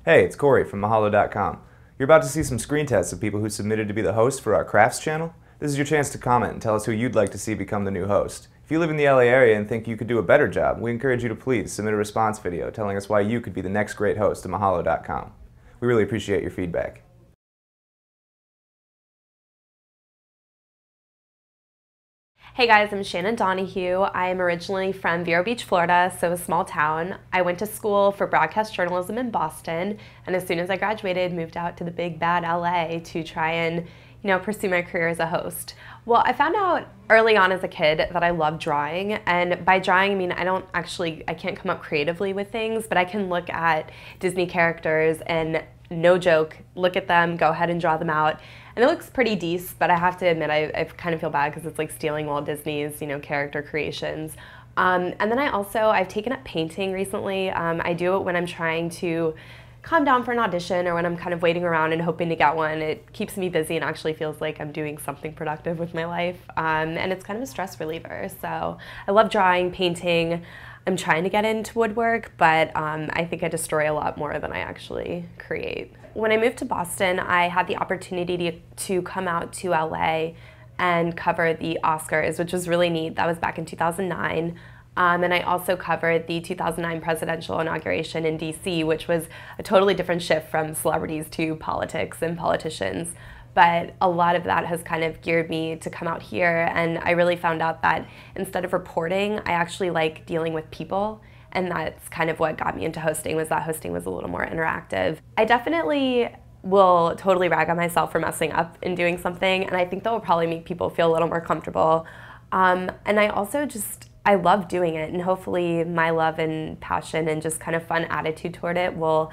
Hey, it's Corey from Mahalo.com. You're about to see some screen tests of people who submitted to be the host for our crafts channel. This is your chance to comment and tell us who you'd like to see become the new host. If you live in the LA area and think you could do a better job, we encourage you to please submit a response video telling us why you could be the next great host of Mahalo.com. We really appreciate your feedback. Hey guys, I'm Shannon Donahue. I am originally from Vero Beach, Florida, so a small town. I went to school for broadcast journalism in Boston, and as soon as I graduated, moved out to the big bad LA to try and, pursue my career as a host. Well, I found out early on as a kid that I love drawing, and by drawing I mean I can't come up creatively with things, but I can look at Disney characters and, no joke, look at them, go ahead and draw them out. And it looks pretty decent, but I have to admit I kind of feel bad because it's like stealing Walt Disney's, character creations. And then I've taken up painting recently. I do it when I'm trying to calm down for an audition or when I'm kind of waiting around and hoping to get one. It keeps me busy and actually feels like I'm doing something productive with my life. And it's kind of a stress reliever. So I love drawing, painting. I'm trying to get into woodwork, but I think I destroy a lot more than I actually create. When I moved to Boston, I had the opportunity to come out to LA and cover the Oscars, which was really neat. That was back in 2009. And I also covered the 2009 presidential inauguration in DC, which was a totally different shift from celebrities to politics and politicians. But a lot of that has kind of geared me to come out here, and I really found out that instead of reporting, I actually like dealing with people, and that's kind of what got me into hosting, was that hosting was a little more interactive. I definitely will totally rag on myself for messing up and doing something, and I think that will probably make people feel a little more comfortable. And I love doing it, and hopefully my love and passion and just kind of fun attitude toward it will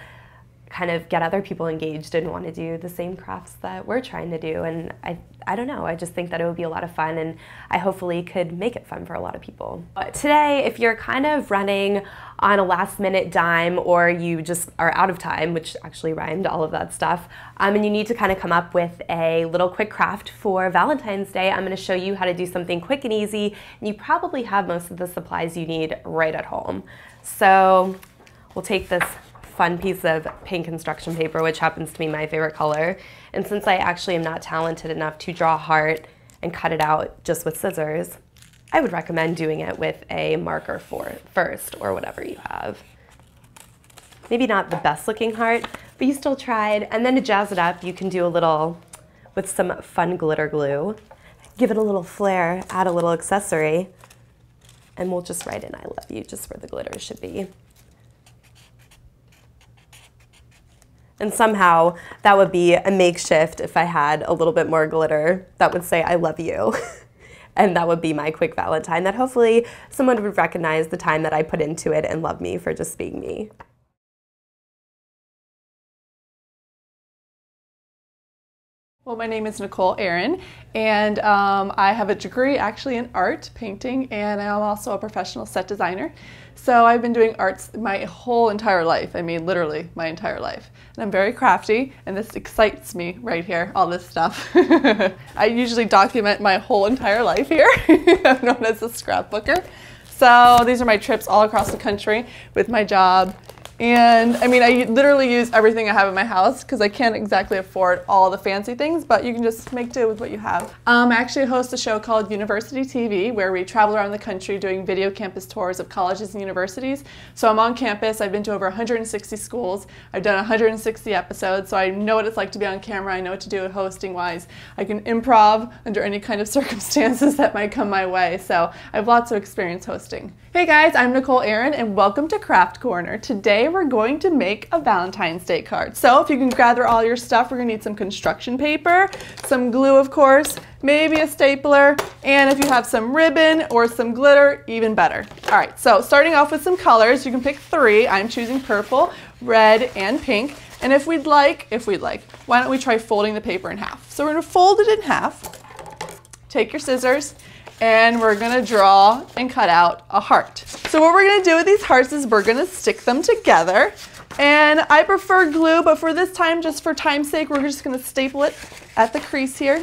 kind of get other people engaged and want to do the same crafts that we're trying to do. And I don't know, I just think that it would be a lot of fun, and I hopefully could make it fun for a lot of people. But today, if you're kind of running on a last minute dime, or you just are out of time, which actually rhymed, all of that stuff, and you need to kind of come up with a little quick craft for Valentine's Day, I'm going to show you how to do something quick and easy, and you probably have most of the supplies you need right at home. So we'll take this fun piece of pink construction paper, which happens to be my favorite color. And since I actually am not talented enough to draw a heart and cut it out just with scissors, I would recommend doing it with a marker first, or whatever you have. Maybe not the best looking heart, but you still tried. And then to jazz it up, you can do a little with some fun glitter glue. Give it a little flair, add a little accessory, and we'll just write in "I love you" just where the glitter should be. And somehow that would be a makeshift if I had a little bit more glitter that would say "I love you." And that would be my quick Valentine, that hopefully someone would recognize the time that I put into it and love me for just being me. Well, my name is Nicole Aaron, and I have a degree actually in art, painting, and I'm also a professional set designer. So I've been doing arts my whole entire life. I mean, literally my entire life. And I'm very crafty, and this excites me right here, all this stuff. I usually document my whole entire life here. I'm known as a scrapbooker. So these are my trips all across the country with my job. And I mean, I literally use everything I have in my house because I can't exactly afford all the fancy things, but you can just make do with what you have. I actually host a show called University TV, where we travel around the country doing video campus tours of colleges and universities. So I'm on campus. I've been to over 160 schools. I've done 160 episodes, so I know what it's like to be on camera. I know what to do hosting wise. I can improv under any kind of circumstances that might come my way. So I have lots of experience hosting. Hey guys, I'm Nicole Aaron, and welcome to Craft Corner. Today we're going to make a Valentine's Day card. So if you can gather all your stuff, we're gonna need some construction paper, some glue of course, maybe a stapler, and if you have some ribbon or some glitter, even better. All right, so starting off with some colors, you can pick 3. I'm choosing purple, red, and pink. And if we'd like, why don't we try folding the paper in half? So we're gonna fold it in half, take your scissors, and we're gonna draw and cut out a heart. So what we're gonna do with these hearts is we're gonna stick them together. And I prefer glue, but for this time, just for time's sake, we're just gonna staple it at the crease here.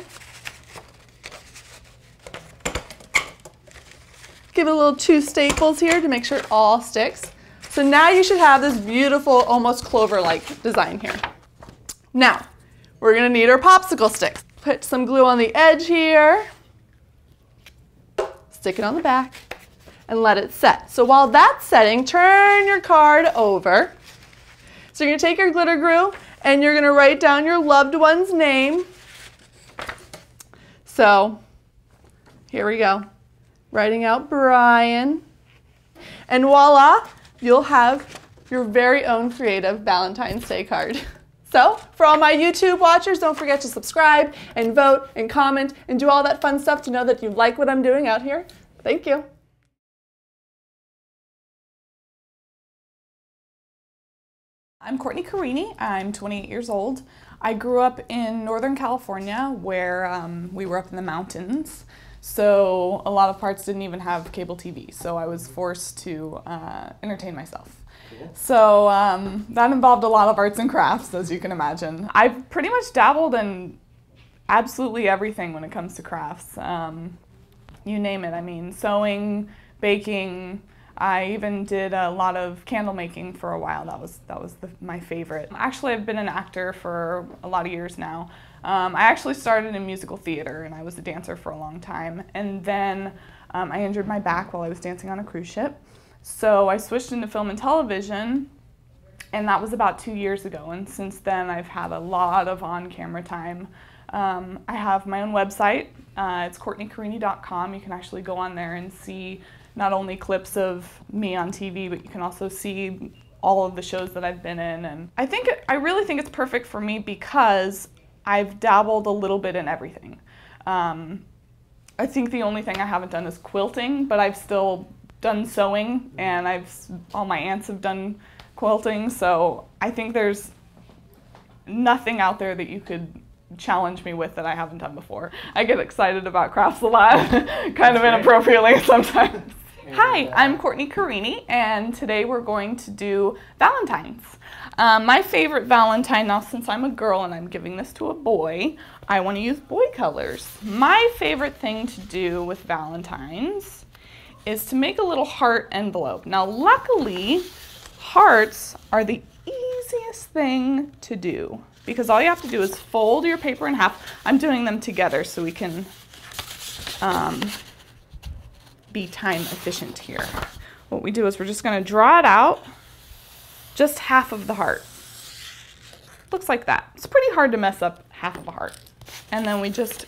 Give it a little 2 staples here to make sure it all sticks. So now you should have this beautiful, almost clover-like design here. Now, we're gonna need our popsicle sticks. Put some glue on the edge here, stick it on the back, and let it set. So while that's setting, turn your card over. So you're gonna take your glitter glue and you're gonna write down your loved one's name. So here we go. Writing out Brian. And voila, you'll have your very own creative Valentine's Day card. So for all my YouTube watchers, don't forget to subscribe and vote and comment and do all that fun stuff to know that you like what I'm doing out here. Thank you. I'm Courtney Carini. I'm 28 years old. I grew up in Northern California where we were up in the mountains. So a lot of parts didn't even have cable TV. So I was forced to entertain myself. Cool. So that involved a lot of arts and crafts, as you can imagine. I've pretty much dabbled in absolutely everything when it comes to crafts. You name it. I mean, sewing, baking. I even did a lot of candle making for a while. That was my favorite. Actually, I've been an actor for a lot of years now. I actually started in musical theater and I was a dancer for a long time. And then I injured my back while I was dancing on a cruise ship. So I switched into film and television, and that was about 2 years ago. And since then, I've had a lot of on-camera time. I have my own website. It's CourtneyCarini.com. You can actually go on there and see not only clips of me on TV, but you can also see all of the shows that I've been in. And I really think it's perfect for me because I've dabbled a little bit in everything. I think the only thing I haven't done is quilting, but I've still done sewing, and all my aunts have done quilting, so I think there's nothing out there that you could challenge me with that I haven't done before. I get excited about crafts a lot, kind of inappropriately sometimes. Hi, I'm Courtney Carini, and today we're going to do Valentines. My favorite Valentine, now since I'm a girl and I'm giving this to a boy, I want to use boy colors. My favorite thing to do with Valentines is to make a little heart envelope. Now luckily, hearts are the easiest thing to do because all you have to do is fold your paper in half. I'm doing them together so we can be time efficient here. What we do is we're just going to draw it out, just half of the heart. Looks like that. It's pretty hard to mess up half of a heart. And then we just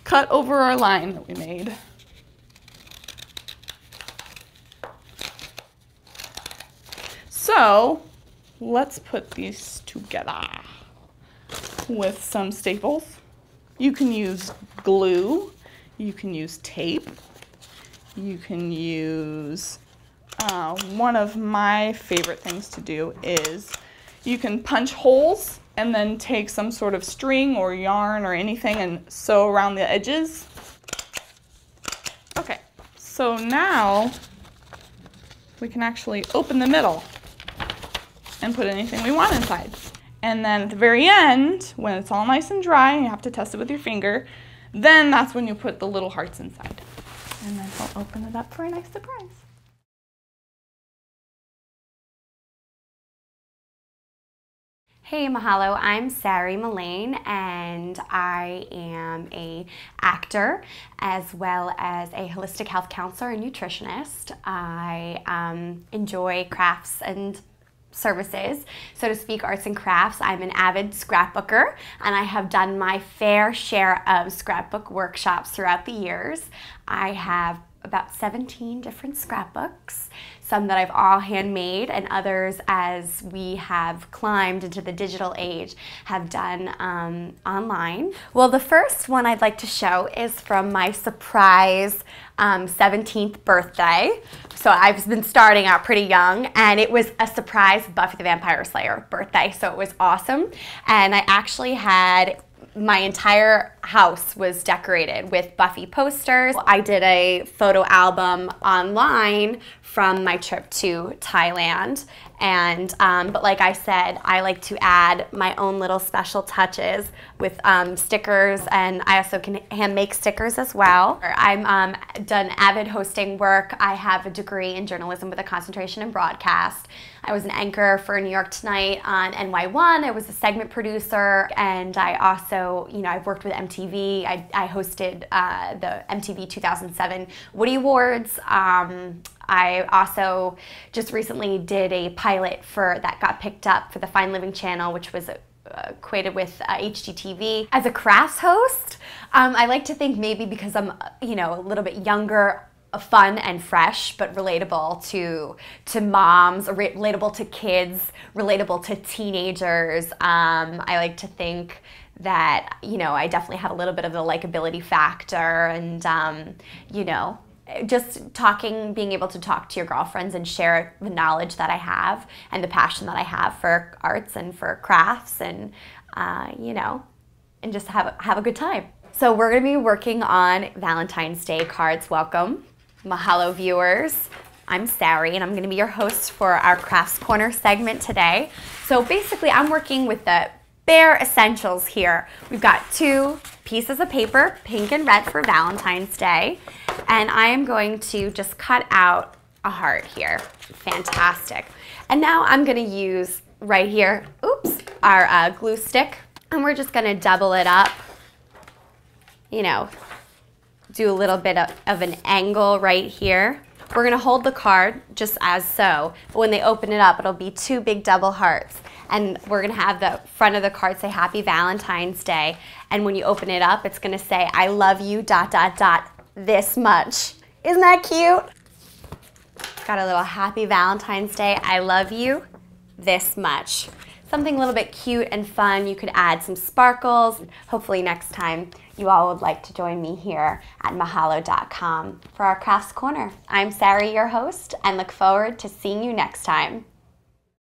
cut over our line that we made. So let's put these together with some staples. You can use glue, you can use tape, you can use, one of my favorite things to do is you can punch holes and then take some sort of string or yarn or anything and sew around the edges. Okay, so now we can actually open the middle and put anything we want inside. And then at the very end, when it's all nice and dry, and you have to test it with your finger, then that's when you put the little hearts inside. And then we'll open it up for a nice surprise. Hey, mahalo, I'm Sari Mullane, and I am an actor as well as a holistic health counselor and nutritionist. I enjoy crafts and services, so to speak, arts and crafts. I'm an avid scrapbooker, and I have done my fair share of scrapbook workshops throughout the years. I have about 17 different scrapbooks, some that I've all handmade, and others, as we have climbed into the digital age, have done online. Well, the first one I'd like to show is from my surprise 17th birthday. So I've been starting out pretty young, and it was a surprise Buffy the Vampire Slayer birthday, so it was awesome. And I actually had my entire house was decorated with Buffy posters. I did a photo album online from my trip to Thailand. And but like I said, I like to add my own little special touches with stickers, and I also can hand make stickers as well. I'm done avid hosting work. I have a degree in journalism with a concentration in broadcast. I was an anchor for New York Tonight on NY1. I was a segment producer, and I also, I've worked with MTV. I hosted the MTV 2007 Woody Awards. I also just recently did a pilot that got picked up for the Fine Living channel, which was equated with HGTV. As a crafts host, I like to think maybe because I'm, a little bit younger, fun and fresh, but relatable to moms, relatable to kids, relatable to teenagers. I like to think that, I definitely have a little bit of the likability factor, and, just being able to talk to your girlfriends and share the knowledge that I have and the passion that I have for arts and for crafts, and, and just have a good time. So we're gonna be working on Valentine's Day cards. Welcome, Mahalo viewers. I'm Sari, and I'm gonna be your host for our Crafts Corner segment today. So basically, I'm working with the bare essentials here. We've got 2 pieces of paper, pink and red for Valentine's Day, and I am going to just cut out a heart here. Fantastic. And now I'm gonna use right here, our glue stick, and we're just gonna double it up, do a little bit of an angle right here. We're gonna hold the card just as so, but when they open it up, it'll be 2 big double hearts. And we're gonna have the front of the card say Happy Valentine's Day. And when you open it up, it's gonna say, I love you, ... this much. Isn't that cute? Got a little Happy Valentine's Day, I love you, this much. Something a little bit cute and fun. You could add some sparkles. Hopefully next time you all would like to join me here at mahalo.com for our Crafts Corner. I'm Sari, your host, and look forward to seeing you next time.